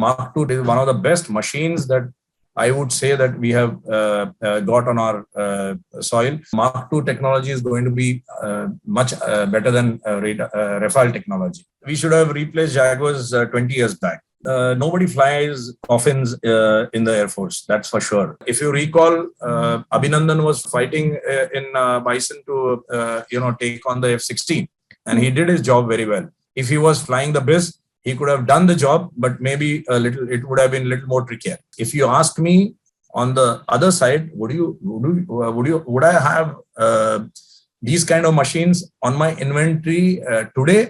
Mark 2 is one of the best machines that I would say that we have got on our soil. Mark 2 technology is going to be much better than Rafale technology. We should have replaced Jaguars 20 years back. Nobody flies coffins in the Air Force, that's for sure. If you recall, Abhinandan was fighting in Bison to take on the F-16, and he did his job very well. If he was flying the BIS, he could have done the job, but maybe it would have been a little more trickier. If you ask me, on the other side, would I have these kind of machines on my inventory today?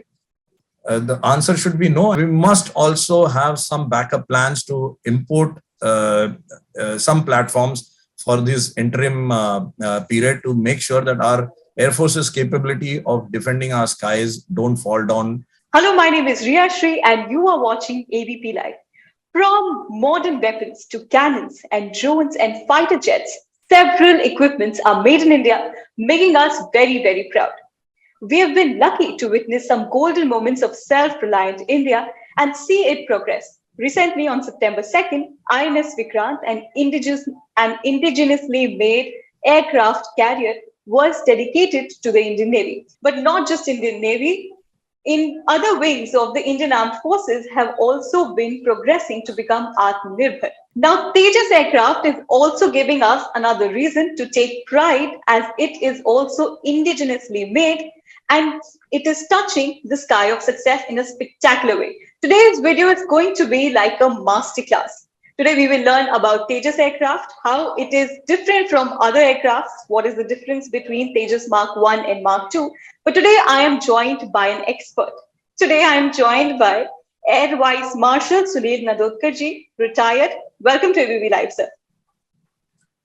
The answer should be no. We must also have some backup plans to import some platforms for this interim period to make sure that our Air Force's capability of defending our skies don't fall down. Hello, my name is Riya Shri and you are watching ABP Live. From modern weapons to cannons and drones and fighter jets, several equipments are made in India, making us very, very proud. We have been lucky to witness some golden moments of self-reliant India and see it progress. Recently, on September 2nd, INS Vikrant, an indigenously made aircraft carrier, was dedicated to the Indian Navy. But not just Indian Navy, in other wings of the Indian Armed Forces have also been progressing to become Atmanirbhar. Now, Tejas aircraft is also giving us another reason to take pride, as it is also indigenously made and it is touching the sky of success in a spectacular way. Today's video is going to be like a masterclass. Today we will learn about Tejas aircraft, how it is different from other aircrafts, what is the difference between Tejas Mark 1 and Mark 2. But today I am joined by an expert. Today I am joined by Air Vice Marshal Sunil Nadodkarji, retired. Welcome to ABP Live, sir.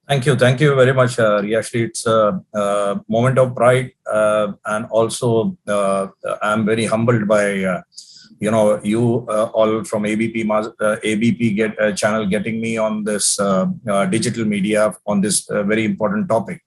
Thank you very much, Riyashri. It's a moment of pride, and also I'm very humbled by you all from ABP channel getting me on this digital media on this very important topic.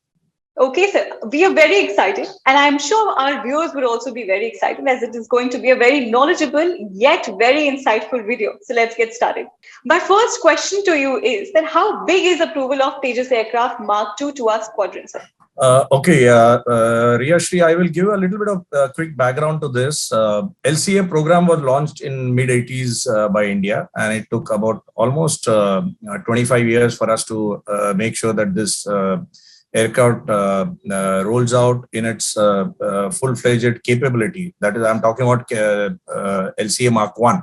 Okay, sir. We are very excited, and I'm sure our viewers would also be very excited, as it is going to be a very knowledgeable yet very insightful video. So let's get started. My first question to you is that how big is approval of Tejas aircraft Mark 2 to our squadron, sir? Riyashri, I will give a little bit of quick background to this. LCA program was launched in mid-80s by India, and it took about almost 25 years for us to make sure that this aircraft rolls out in its full-fledged capability. That is, I'm talking about LCA Mark 1.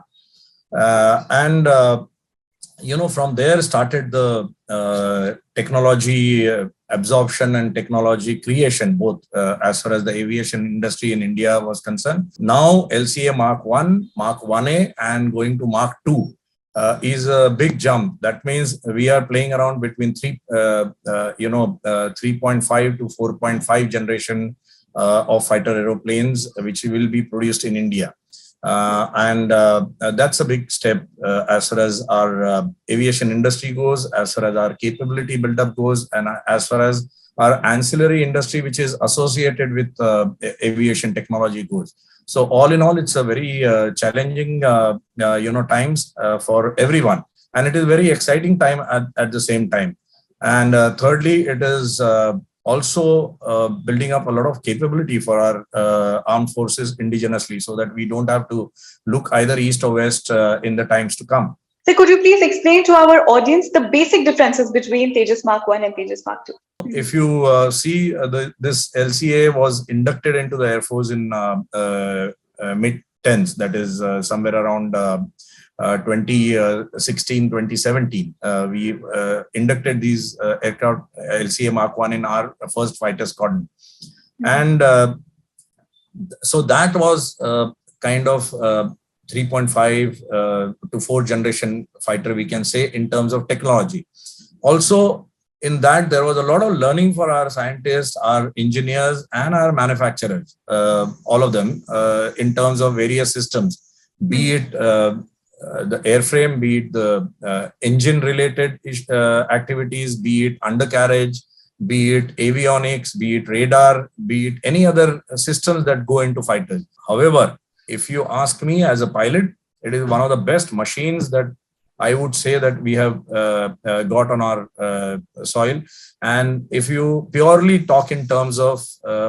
From there started the technology absorption and technology creation, both as far as the aviation industry in India was concerned. Now, LCA Mark 1, Mark 1A, and going to Mark 2 is a big jump. That means we are playing around between 3.5 to 4.5 generation of fighter aeroplanes, which will be produced in India. That's a big step as far as our aviation industry goes, as far as our capability build-up goes, and as far as our ancillary industry, which is associated with aviation technology, goes. So all in all, it's a very challenging times for everyone, and it is very exciting time at the same time. And thirdly, it is also building up a lot of capability for our armed forces indigenously, so that we don't have to look either east or west in the times to come. So could you please explain to our audience the basic differences between Tejas Mark 1 and Tejas Mark 2? If you see, this LCA was inducted into the Air Force in mid-10s, that is somewhere around 2016, 2017. We inducted these aircraft LCA Mark 1 in our first fighter squadron. And so that was kind of 3.5 to 4 generation fighter, we can say, in terms of technology. Also, in that, there was a lot of learning for our scientists, our engineers, and our manufacturers, all of them, in terms of various systems, be it the airframe, be it the engine-related activities, be it undercarriage, be it avionics, be it radar, be it any other systems that go into fighters. However, if you ask me as a pilot, it is one of the best machines that I would say that we have got on our soil. And if you purely talk in terms of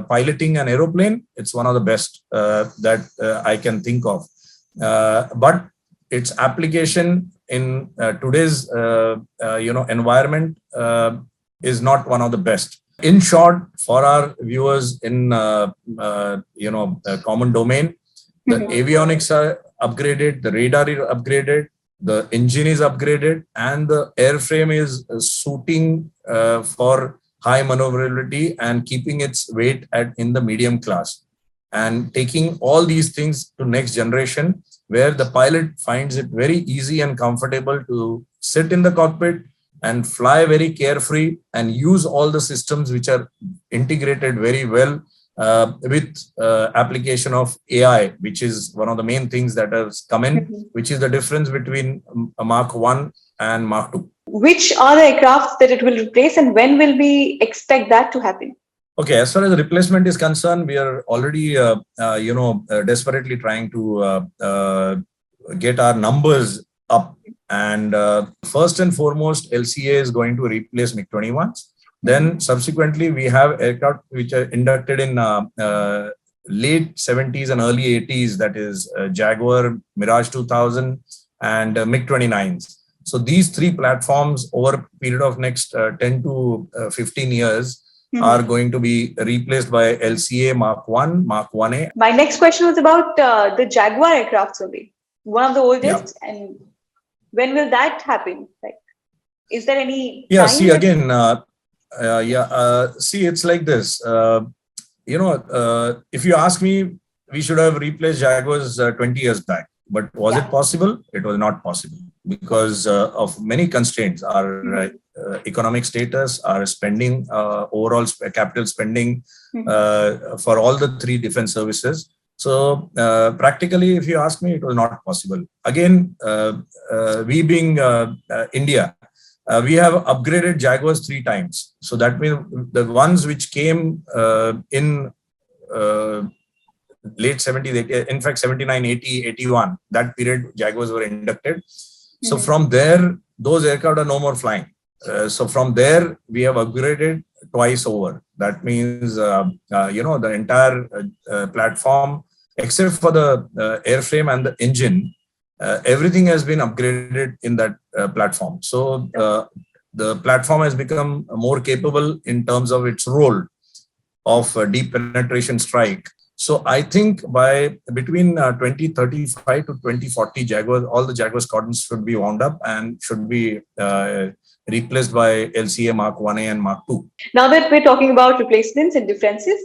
piloting an aeroplane, it's one of the best that I can think of. But its application in today's environment is not one of the best. In short, for our viewers in common domain, the avionics are upgraded, the radar is upgraded, the engine is upgraded, and the airframe is suiting for high maneuverability and keeping its weight in the medium class, and taking all these things to next generation, where the pilot finds it very easy and comfortable to sit in the cockpit and fly very carefree and use all the systems which are integrated very well with application of AI, which is one of the main things that has come in, which is the difference between Mark 1 and Mark 2. Which are the aircrafts that it will replace, and when will we expect that to happen? Okay, as far as the replacement is concerned, we are already, desperately trying to get our numbers up. And first and foremost, LCA is going to replace MiG-21s. Then subsequently, we have aircraft which are inducted in late 70s and early 80s, that is Jaguar, Mirage 2000, and MiG-29s. So these three platforms over a period of next 10 to 15 years are going to be replaced by LCA Mark 1, Mark 1A. My next question was about the Jaguar aircrafts only, one of the oldest. Yeah. And when will that happen? Like, is there any time? See, again, see, it's like this. If you ask me, we should have replaced Jaguars 20 years back. But was it possible? It was not possible because of many constraints. Our economic status, our spending, overall capital spending for all the three defense services. So practically, if you ask me, it was not possible. Again, we being India, we have upgraded Jaguars 3 times. So that means the ones which came in late 70s, in fact, 79, 80, 81, that period, Jaguars were inducted. So from there, those aircraft are no more flying. So from there, we have upgraded twice over. That means, the entire platform, except for the airframe and the engine, everything has been upgraded in that platform. So the platform has become more capable in terms of its role of deep penetration strike. So I think by between 2035 to 2040, Jaguar, all the Jaguar squadrons should be wound up and should be replaced by LCA Mark 1A and Mark 2. Now that we're talking about replacements and differences,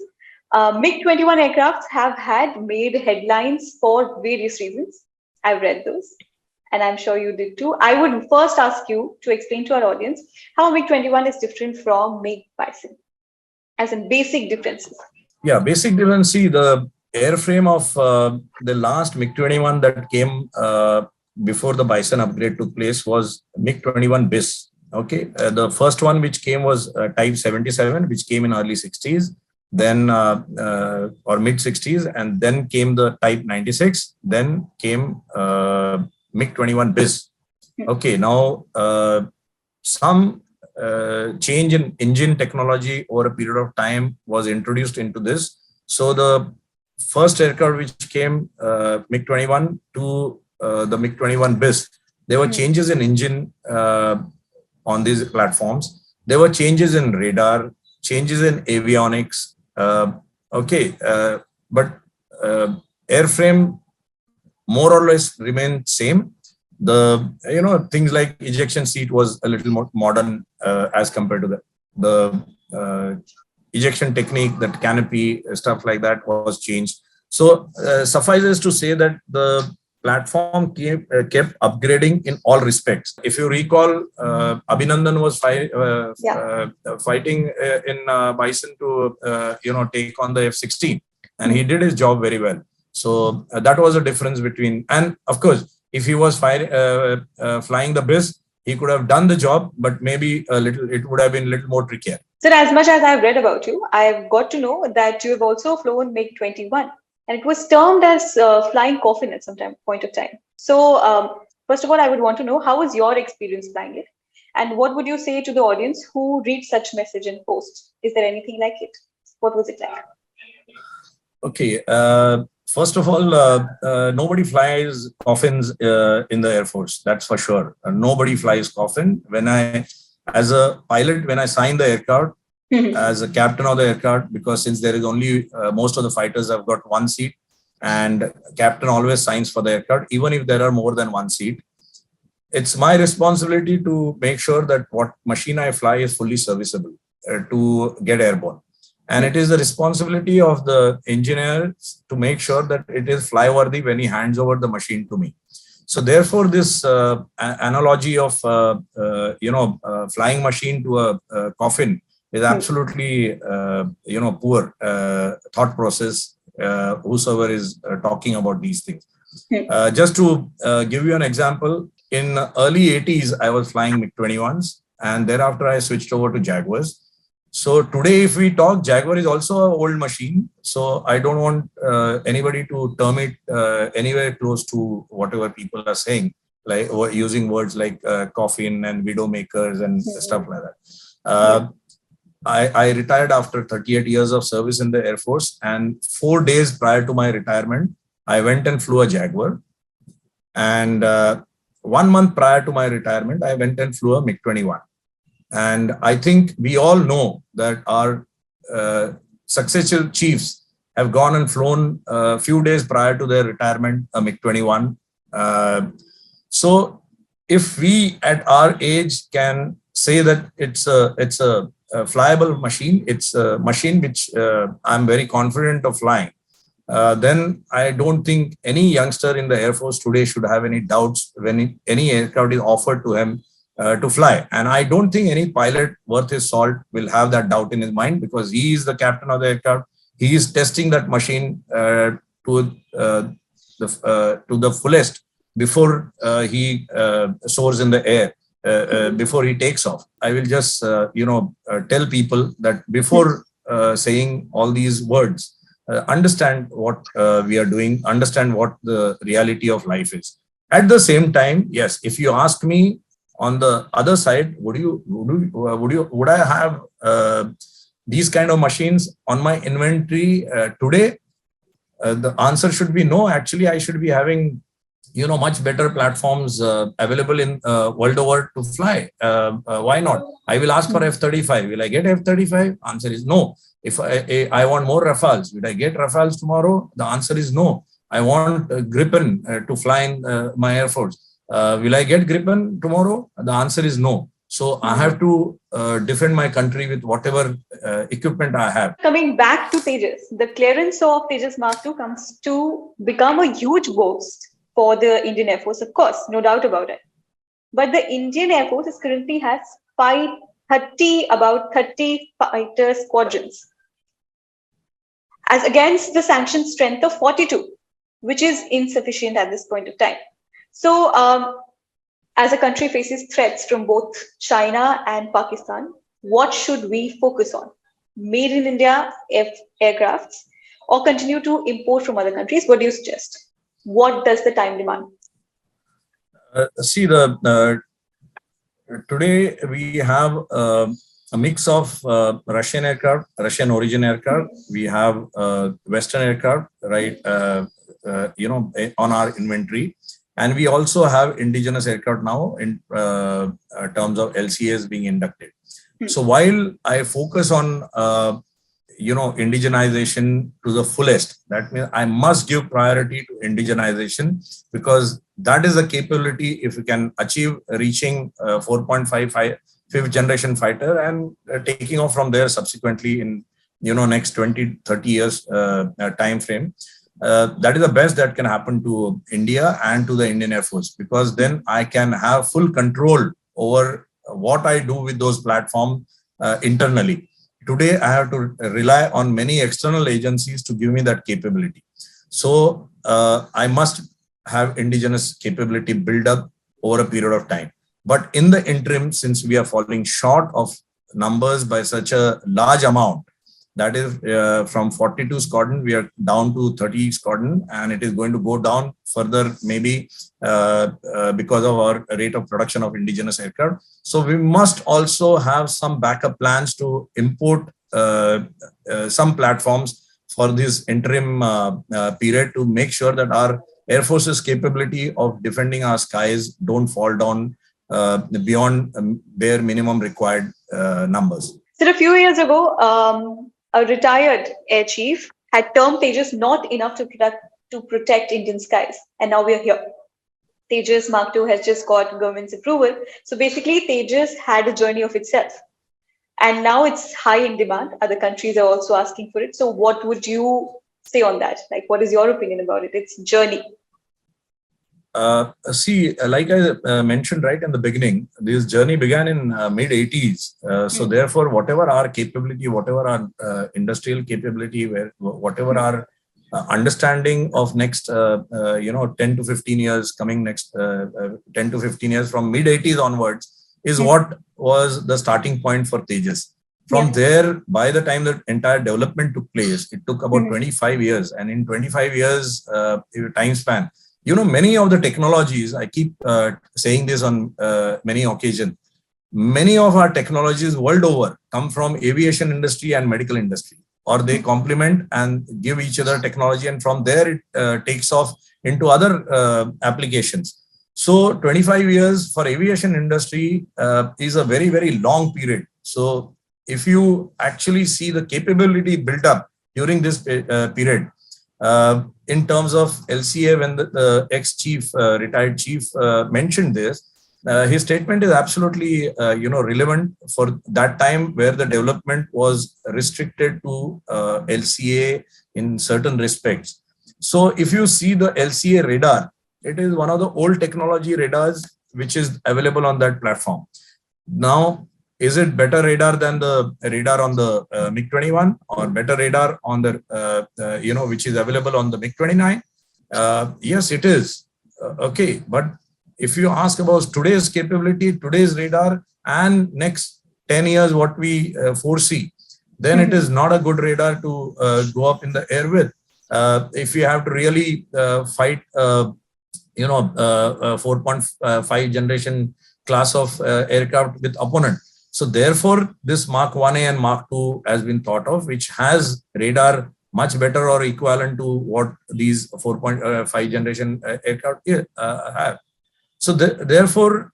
MiG-21 aircrafts have made headlines for various reasons. I've read those, and I'm sure you did too. I would first ask you to explain to our audience how MiG-21 is different from MiG Bison, as in basic differences. Yeah, basic difference. See, the airframe of the last MiG-21 that came before the Bison upgrade took place was MiG-21 BIS. Okay, the first one which came was Type 77, which came in early 60s, then or mid 60s, and then came the Type 96, then came MiG-21 BIS. Okay, now some change in engine technology over a period of time was introduced into this. So the first aircraft which came MiG-21 to the MiG-21 BIS, there were changes in engine on these platforms. There were changes in radar, changes in avionics. But airframe more or less remained same. The things like ejection seat was a little more modern as compared to the ejection technique, that canopy, stuff like that was changed. So suffices to say that the platform kept upgrading in all respects. If you recall, Abhinandan was fighting in Bison to take on the F-16, and he did his job very well. So that was a difference between, and of course, if he was flying the BIS, he could have done the job, but maybe it would have been a little more trickier. Sir, as much as I've read about you, I've got to know that you have also flown MiG-21, and it was termed as flying coffin at some point of time. So, First of all, I would want to know, how was your experience flying it? And what would you say to the audience who read such message and post? Is there anything like it? What was it like? Okay. First of all, nobody flies coffins in the Air Force. That's for sure. Nobody flies coffin. As a pilot, when I sign the aircraft, as a captain of the aircraft, because since there is only most of the fighters have got one seat, and captain always signs for the aircraft, even if there are more than one seat. It's my responsibility to make sure that what machine I fly is fully serviceable to get airborne. And it is the responsibility of the engineer to make sure that it is fly-worthy when he hands over the machine to me. So therefore, this analogy of flying machine to a coffin is absolutely poor thought process. Whosoever is talking about these things. Just to give you an example, in early 80s, I was flying MiG-21s, and thereafter I switched over to Jaguars. So today, if we talk, Jaguar is also an old machine. So I don't want anybody to term it anywhere close to whatever people are saying, like using words like coffin and widow makers and stuff like that. I retired after 38 years of service in the Air Force, and 4 days prior to my retirement, I went and flew a Jaguar. And 1 month prior to my retirement, I went and flew a MiG-21. And I think we all know that our successful chiefs have gone and flown a few days prior to their retirement a MiG-21. So if we at our age can say that it's a flyable machine, it's a machine which I'm very confident of flying, then I don't think any youngster in the Air Force today should have any doubts when any aircraft is offered to him to fly. And I don't think any pilot worth his salt will have that doubt in his mind, because he is the captain of the aircraft. He is testing that machine to the fullest before he soars in the air. Before he takes off. I will just, tell people that before saying all these words, understand what we are doing, understand what the reality of life is. At the same time, yes, if you ask me on the other side, would I have these kind of machines on my inventory today? The answer should be no. Actually, I should be having much better platforms available in world over to fly. Why not? I will ask for F-35. Will I get F-35? Answer is no. If I want more Rafales, will I get Rafales tomorrow? The answer is no. I want Gripen to fly in my Air Force. Will I get Gripen tomorrow? The answer is no. So I have to defend my country with whatever equipment I have. Coming back to Tejas, the clearance of Tejas Mk2 comes to become a huge boast for the Indian Air Force, of course, no doubt about it. But the Indian Air Force currently has about 30 fighter squadrons, as against the sanctioned strength of 42, which is insufficient at this point of time. So, as a country faces threats from both China and Pakistan, what should we focus on? Made in India aircrafts, or continue to import from other countries? What do you suggest? What does the time demand? Today we have a mix of Russian aircraft, Russian origin aircraft. We have Western aircraft, right? On our inventory, and we also have indigenous aircraft now in terms of LCAs being inducted. So while I focus on indigenization to the fullest, that means I must give priority to indigenization, because that is a capability. If we can achieve reaching 4.55 fifth generation fighter and taking off from there subsequently in next 20-30 years time frame, that is the best that can happen to India and to the Indian Air Force, because then I can have full control over what I do with those platforms internally. Today, I have to rely on many external agencies to give me that capability. So I must have indigenous capability build up over a period of time. But in the interim, since we are falling short of numbers by such a large amount, That is from 42 squadron, we are down to 30 squadron, and it is going to go down further, maybe because of our rate of production of indigenous aircraft. So we must also have some backup plans to import some platforms for this interim period to make sure that our Air Force's capability of defending our skies don't fall down beyond bare minimum required numbers. So a few years ago, a retired air chief had termed Tejas not enough to protect Indian skies, and now we are here. Tejas Mk2 has just got government's approval. So basically, Tejas had a journey of itself, and now it's high in demand. Other countries are also asking for it. So what would you say on that? Like, what is your opinion about it? Its journey. See, like I mentioned right in the beginning, this journey began in mid 80s. So therefore, whatever our capability, whatever our industrial capability, whatever our understanding of next, 10 to 15 years coming next 10 to 15 years from mid 80s onwards is what was the starting point for Tejas. From there, by the time the entire development took place, it took about 25 years. And in 25 years time span, many of the technologies, I keep saying this on many occasions, many of our technologies world over come from aviation industry and medical industry, or they complement and give each other technology. And from there, it takes off into other applications. So 25 years for aviation industry is a very, very long period. So if you actually see the capability built up during this period, in terms of LCA, when the ex-chief, retired chief mentioned this, his statement is absolutely, relevant for that time where the development was restricted to LCA in certain respects. So if you see the LCA radar, it is one of the old technology radars which is available on that platform. Now, is it better radar than the radar on the MiG-21 or better radar on the, which is available on the MiG-29? Yes, it is. Okay. But if you ask about today's capability, today's radar, and next 10 years, what we foresee, then it is not a good radar to go up in the air with. If you have to really fight, 4.5 generation class of aircraft with opponent. So therefore, this Mark 1A and Mark 2 has been thought of, which has radar much better or equivalent to what these 4.5 generation aircraft have. So therefore,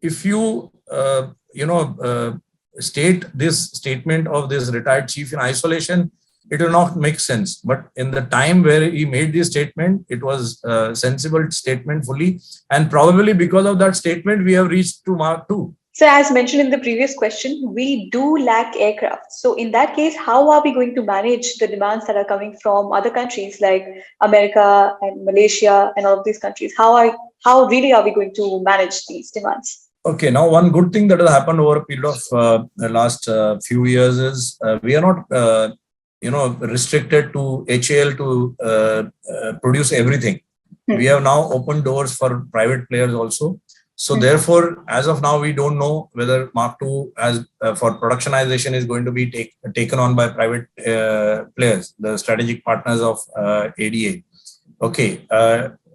if you, state this statement of this retired chief in isolation, it will not make sense. But in the time where he made this statement, it was a sensible statement fully. And probably because of that statement, we have reached to Mark 2. So as mentioned in the previous question, we do lack aircraft. So in that case, how are we going to manage the demands that are coming from other countries like America and Malaysia and all of these countries? How really are we going to manage these demands? Okay, now one good thing that has happened over a period of the last few years is we are not, restricted to HAL to produce everything. We have now opened doors for private players also. So therefore, as of now, we don't know whether Mark II as for productionization is going to be taken on by private players, the strategic partners of ADA. Okay,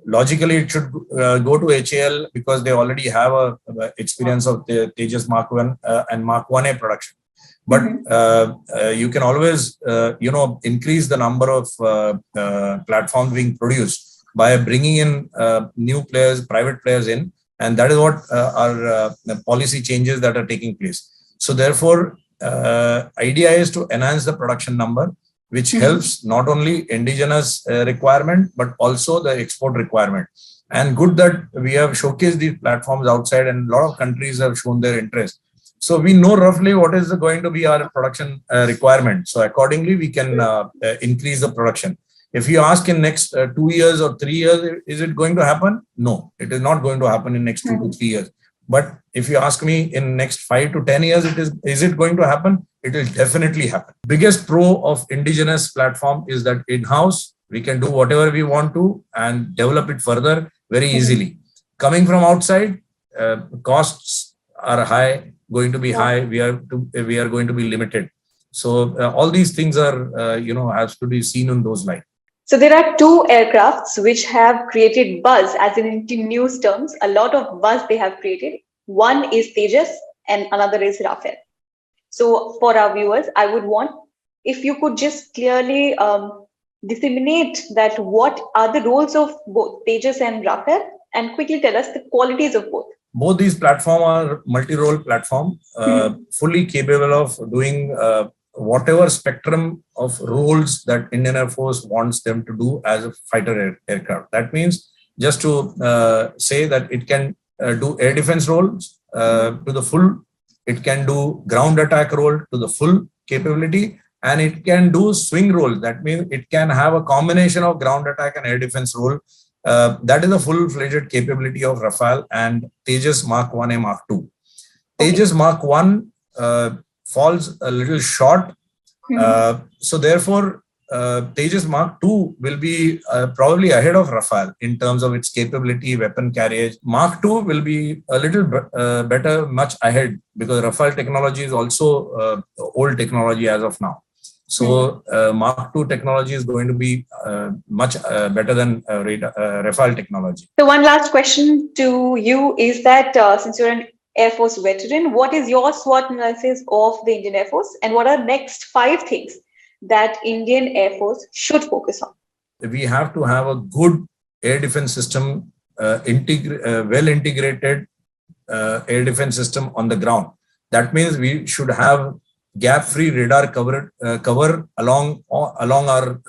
logically it should go to HAL because they already have a experience of the Tejas Mark 1 and Mark 1A production. But you can always, increase the number of platforms being produced by bringing in new players, private players in. And that is what our policy changes that are taking place. So therefore, idea is to enhance the production number, which helps not only indigenous requirement, but also the export requirement. And good that we have showcased these platforms outside and a lot of countries have shown their interest. So we know roughly what is going to be our production requirement. So accordingly, we can increase the production. If you ask in next 2 years or 3 years, is it going to happen? No, it is not going to happen in next 2 to 3 years. But if you ask me in next 5 to 10 years, is it going to happen? It will definitely happen. Biggest pro of indigenous platform is that in-house, we can do whatever we want to and develop it further very easily. Coming from outside, costs are high, going to be high. We are going to be limited. So all these things are, has to be seen in those lines. So there are two aircrafts which have created buzz, as in news terms, a lot of buzz they have created. One is Tejas and another is Rafale. So for our viewers, I would want if you could just clearly disseminate that what are the roles of both Tejas and Rafale, and quickly tell us the qualities of both. Both these platforms are multi-role platform, fully capable of doing whatever spectrum of roles that Indian Air Force wants them to do as a fighter aircraft. That means, just to say that it can do air defense roles to the full, it can do ground attack role to the full capability, and it can do swing role. That means it can have a combination of ground attack and air defense role. That is the full-fledged capability of Rafale and Tejas Mk2 and Mk2. Tejas Mk1 falls a little short. So therefore, Tejas Mk2 will be probably ahead of Rafale in terms of its capability, weapon carriage. Mk2 will be a little better, much ahead, because Rafale technology is also old technology as of now. So Mk2 technology is going to be much better than Rafale technology. So one last question to you is that since you're an Air Force veteran, what is your SWOT analysis of the Indian Air Force, and what are next 5 things that Indian Air Force should focus on? We have to have a good air defense system, well integrated air defense system on the ground. That means we should have gap-free radar cover along our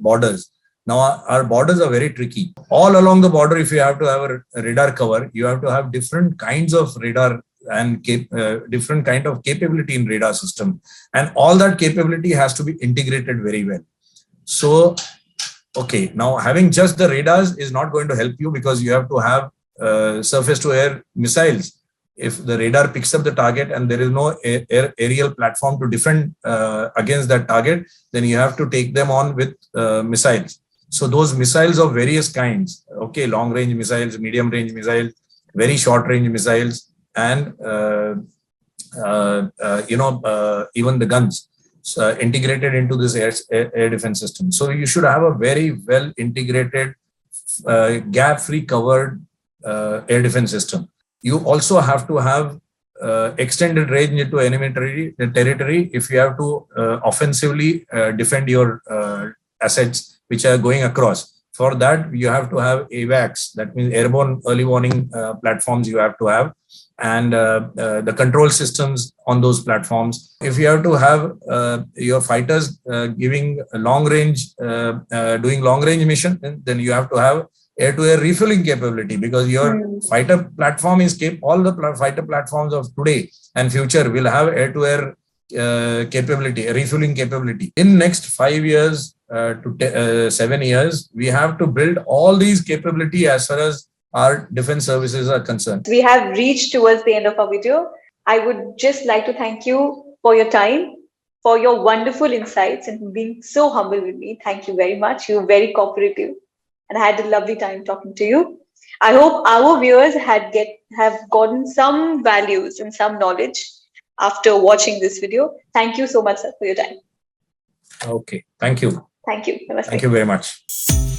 borders. Now, our borders are very tricky. All along the border, if you have to have a radar cover, you have to have different kinds of radar and different kind of capability in radar system. And all that capability has to be integrated very well. So, okay, now having just the radars is not going to help you, because you have to have surface-to-air missiles. If the radar picks up the target and there is no aerial platform to defend against that target, then you have to take them on with missiles. So those missiles of various kinds, okay, long range missiles, medium range missiles, very short range missiles, and even the guns integrated into this air defense system. So you should have a very well integrated, gap-free covered air defense system. You also have to have extended range into enemy territory if you have to offensively defend your assets which are going across. For that, you have to have AWACS, that means airborne early warning platforms you have to have, and the control systems on those platforms. If you have to have your fighters giving long range, doing long range mission, then you have to have air-to-air refueling capability, because your fighter platform is all the fighter platforms of today and future will have air-to-air capability, refueling capability. In next 5 years to 7 years, we have to build all these capability as far as our defense services are concerned. We have reached towards the end of our video. I would just like to thank you for your time, for your wonderful insights, and being so humble with me. Thank you very much. You were very cooperative, and I had a lovely time talking to you. I hope our viewers have gotten some values and some knowledge after watching this video. Thank you so much, sir, for your time. Okay. Thank you. Thank you. Namaste. Thank you very much.